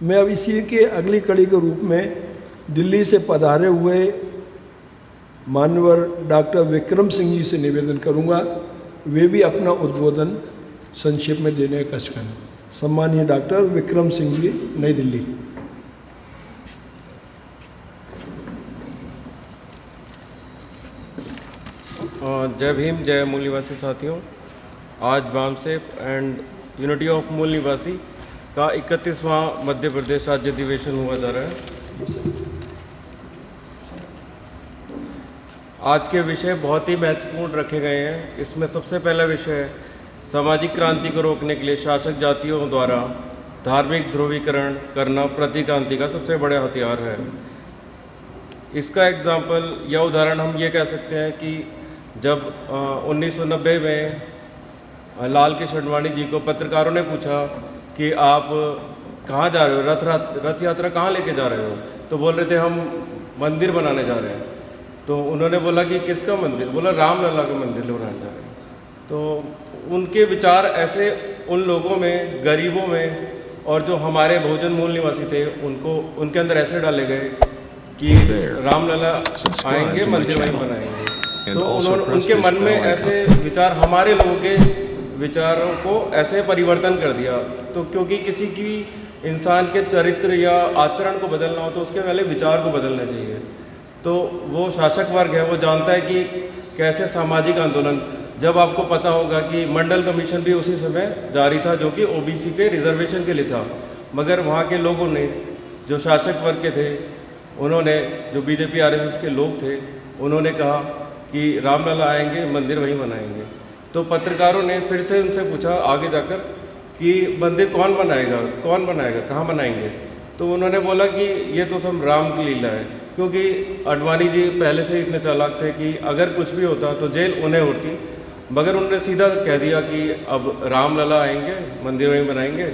मैं अब इसी के अगली कड़ी के रूप में दिल्ली से पधारे हुए मानवर डॉक्टर विक्रम सिंह जी से निवेदन करूंगा, वे भी अपना उद्बोधन संक्षेप में देने का कष्ट करें। सम्मानीय डॉक्टर विक्रम सिंह जी, नई दिल्ली। जय भीम, जय मूल निवासी साथियों। आज बामसेफ एंड यूनिटी ऑफ मूल निवासी का 31वां मध्य प्रदेश राज्य अधिवेशन हुआ जा रहा है। आज के विषय बहुत ही महत्वपूर्ण रखे गए हैं। इसमें सबसे पहला विषय है सामाजिक क्रांति को रोकने के लिए शासक जातियों द्वारा धार्मिक ध्रुवीकरण करना प्रतिक्रांति का सबसे बड़ा हथियार है। इसका एग्जाम्पल या उदाहरण हम ये कह सकते हैं कि जब 1990 में लाल कृष्ण अडवाणी जी को पत्रकारों ने पूछा कि आप कहाँ जा रहे हो, रथ यात्रा कहाँ लेके जा रहे हो, तो बोल रहे थे हम मंदिर बनाने जा रहे हैं। तो उन्होंने बोला कि किसका मंदिर? बोला रामलला का मंदिर बनाने जा रहे हैं। तो उनके विचार ऐसे उन लोगों में, गरीबों में और जो हमारे बहुजन मूल निवासी थे उनके अंदर ऐसे डाले गए कि रामलला आएंगे, मंदिर वहीं बनाएंगे। तो उनके मन में ऐसे विचार, हमारे लोगों के विचारों को ऐसे परिवर्तन कर दिया। तो क्योंकि किसी की इंसान के चरित्र या आचरण को बदलना हो तो उसके पहले विचार को बदलना चाहिए। तो वो शासक वर्ग है, वो जानता है कि कैसे सामाजिक आंदोलन, जब आपको पता होगा कि मंडल कमीशन भी उसी समय जारी था जो कि ओबीसी के रिजर्वेशन के लिए था, मगर वहाँ के लोगों ने, जो शासक वर्ग के थे, उन्होंने, जो बीजेपी आरएसएस के लोग थे, उन्होंने कहा कि रामलला आएंगे, मंदिर वहीं बनाएंगे। तो पत्रकारों ने फिर से उनसे पूछा आगे जाकर कि मंदिर कौन बनाएगा, कहाँ बनाएंगे? तो उन्होंने बोला कि ये तो सब राम की लीला है, क्योंकि अडवाणी जी पहले से इतने चालाक थे कि अगर कुछ भी होता तो जेल उन्हें होती, मगर उन्होंने सीधा कह दिया कि अब रामलला आएंगे, मंदिर वहीं बनाएंगे,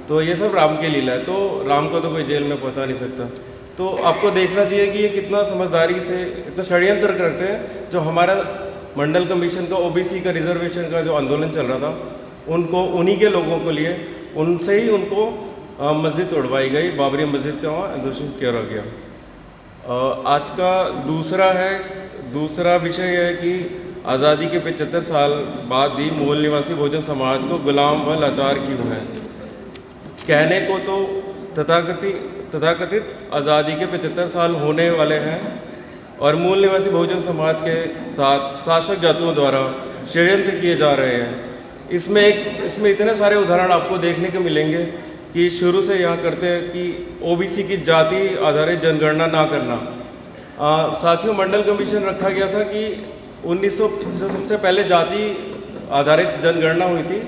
तो ये सब राम की लीला है, तो राम को तो कोई जेल में पहुंचा नहीं सकता। तो आपको देखना चाहिए कि ये कितना समझदारी से इतना षड्यंत्र करते हैं। जो हमारा मंडल कमीशन का, ओबीसी का, रिजर्वेशन का जो आंदोलन चल रहा था, उनको, उन्हीं के लोगों को लिए, उनसे ही उनको मस्जिद तोड़वाई गई, बाबरी मस्जिद का वहाँ दूषित किया गया। आज का दूसरा विषय है कि आज़ादी के 75 साल बाद भी मूल निवासी बहुजन समाज को गुलाम व लाचार क्यों है? कहने को तो तथाकथित आज़ादी के 75 साल होने वाले हैं और मूल निवासी बहुजन समाज के साथ शासक जातियों द्वारा षड्यंत्र किए जा रहे हैं। इसमें इतने सारे उदाहरण आपको देखने को मिलेंगे कि शुरू से यहाँ करते हैं कि ओबीसी की जाति आधारित जनगणना ना करना। साथियों, मंडल कमीशन रखा गया था कि 1900 जो सबसे पहले जाति आधारित जनगणना हुई थी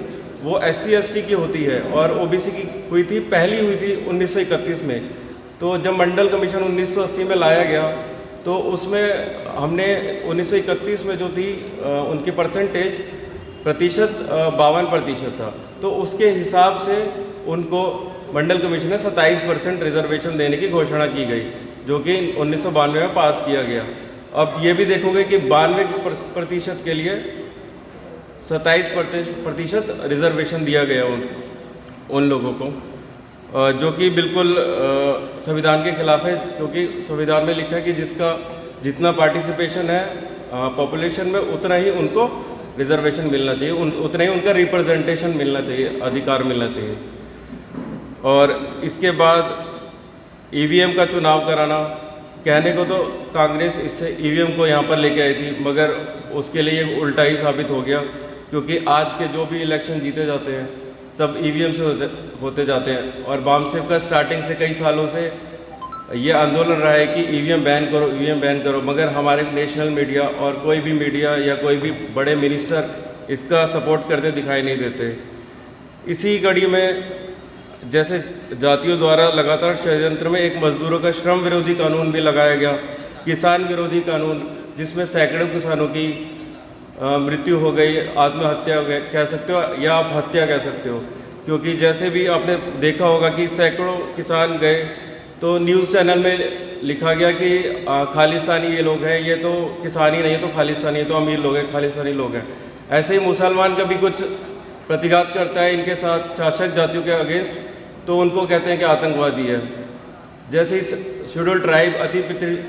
वो SC/ST की होती है और ओबीसी की पहली हुई थी 1931 में। तो जब मंडल कमीशन 1980 में लाया गया तो उसमें हमने 1931 में जो थी उनकी प्रतिशत 52% था, तो उसके हिसाब से उनको मंडल कमीशन ने 27% रिजर्वेशन देने की घोषणा की गई, जो कि 1992 में पास किया गया। अब ये भी देखोगे कि 92% के लिए 27% रिजर्वेशन दिया गया उन लोगों को, जो कि बिल्कुल संविधान के खिलाफ है, क्योंकि संविधान में लिखा है कि जिसका जितना पार्टिसिपेशन है पॉपुलेशन में उतना ही उनको रिजर्वेशन मिलना चाहिए, उतना ही उनका रिप्रेजेंटेशन मिलना चाहिए, अधिकार मिलना चाहिए। और इसके बाद ईवीएम का चुनाव कराना, कहने को तो कांग्रेस इससे ईवीएम को यहाँ पर लेके आई थी, मगर उसके लिए उल्टा ही साबित हो गया, क्योंकि आज के जो भी इलेक्शन जीते जाते हैं सब ईवीएम से होते जाते हैं। और बामसेफ का स्टार्टिंग से कई सालों से ये आंदोलन रहा है कि ईवीएम बैन करो, मगर हमारे नेशनल मीडिया और कोई भी मीडिया या कोई भी बड़े मिनिस्टर इसका सपोर्ट करते दिखाई नहीं देते। इसी कड़ी में जैसे जातियों द्वारा लगातार षड्यंत्र में एक मजदूरों का श्रम विरोधी कानून भी लगाया गया, किसान विरोधी कानून, जिसमें सैकड़ों किसानों की मृत्यु हो गई, आत्महत्या कह सकते हो या आप हत्या कह सकते हो, क्योंकि जैसे भी आपने देखा होगा कि सैकड़ों किसान गए तो न्यूज़ चैनल में लिखा गया कि खालिस्तानी ये लोग हैं, ये तो किसान ही नहीं है, तो खालिस्तानी, ये तो अमीर लोग हैं, खालिस्तानी लोग हैं। ऐसे ही मुसलमान का भी कुछ प्रतिघात करता है इनके साथ शासक जातियों के अगेंस्ट, तो उनको कहते हैं कि आतंकवादी है। जैसे ही शेड्यूल ट्राइब अति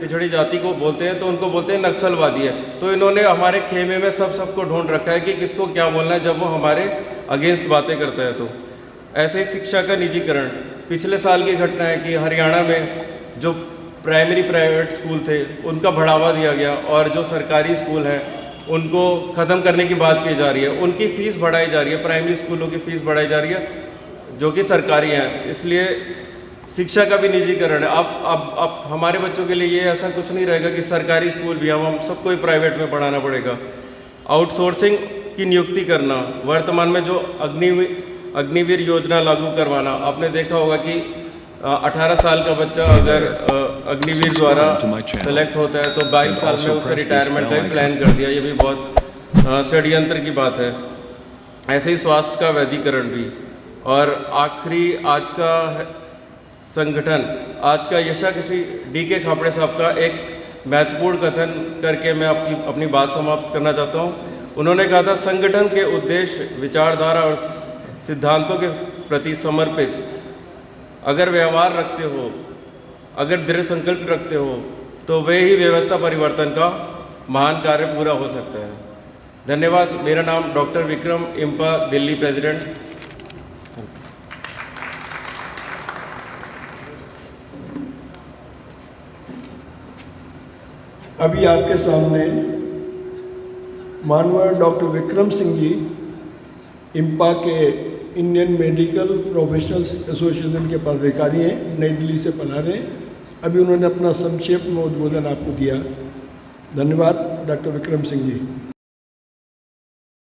पिछड़ी जाति को बोलते हैं तो उनको बोलते हैं नक्सलवादी है। तो इन्होंने हमारे खेमे में सबको ढूंढ रखा है कि किसको क्या बोलना है जब वो हमारे अगेंस्ट बातें करता है। तो ऐसे ही शिक्षा का निजीकरण, पिछले साल की घटना है कि हरियाणा में जो प्राइवेट स्कूल थे उनका बढ़ावा दिया गया और जो सरकारी स्कूल हैं उनको ख़त्म करने की बात की जा रही है। उनकी फ़ीस बढ़ाई जा रही है, प्राइमरी स्कूलों की फ़ीस बढ़ाई जा रही है जो कि सरकारी हैं। इसलिए शिक्षा का भी निजीकरण है। अब हमारे बच्चों के लिए ये ऐसा कुछ नहीं रहेगा कि सरकारी स्कूल भी हम सबको ही प्राइवेट में पढ़ाना पड़ेगा। आउटसोर्सिंग की नियुक्ति करना, वर्तमान में जो अग्निवीर योजना लागू करवाना, आपने देखा होगा कि 18 साल का बच्चा अगर अग्निवीर द्वारा सेलेक्ट होता है तो 22 साल में उसका रिटायरमेंट का ही प्लान कर दिया। ये भी बहुत षड्यंत्र की बात है। ऐसे ही स्वास्थ्य का वैधीकरण भी। और आखिरी आज का संगठन, आज का यशाकशी DK खापड़े साहब का एक महत्वपूर्ण कथन करके मैं अपनी बात समाप्त करना चाहता हूँ। उन्होंने कहा था, संगठन के उद्देश्य, विचारधारा और सिद्धांतों के प्रति समर्पित अगर व्यवहार रखते हो, अगर दृढ़ संकल्प रखते हो तो वे ही व्यवस्था परिवर्तन का महान कार्य पूरा हो सकता है। धन्यवाद। मेरा नाम डॉक्टर विक्रम इम्पा, दिल्ली प्रेसिडेंट। अभी आपके सामने मानवर डॉक्टर विक्रम सिंह जी इम्पा के इंडियन मेडिकल प्रोफेशनल्स एसोसिएशन के पदाधिकारी हैं, नई दिल्ली से पधारे हैं। अभी उन्होंने अपना संक्षेप में उद्बोधन आपको दिया। धन्यवाद डॉक्टर विक्रम सिंह जी।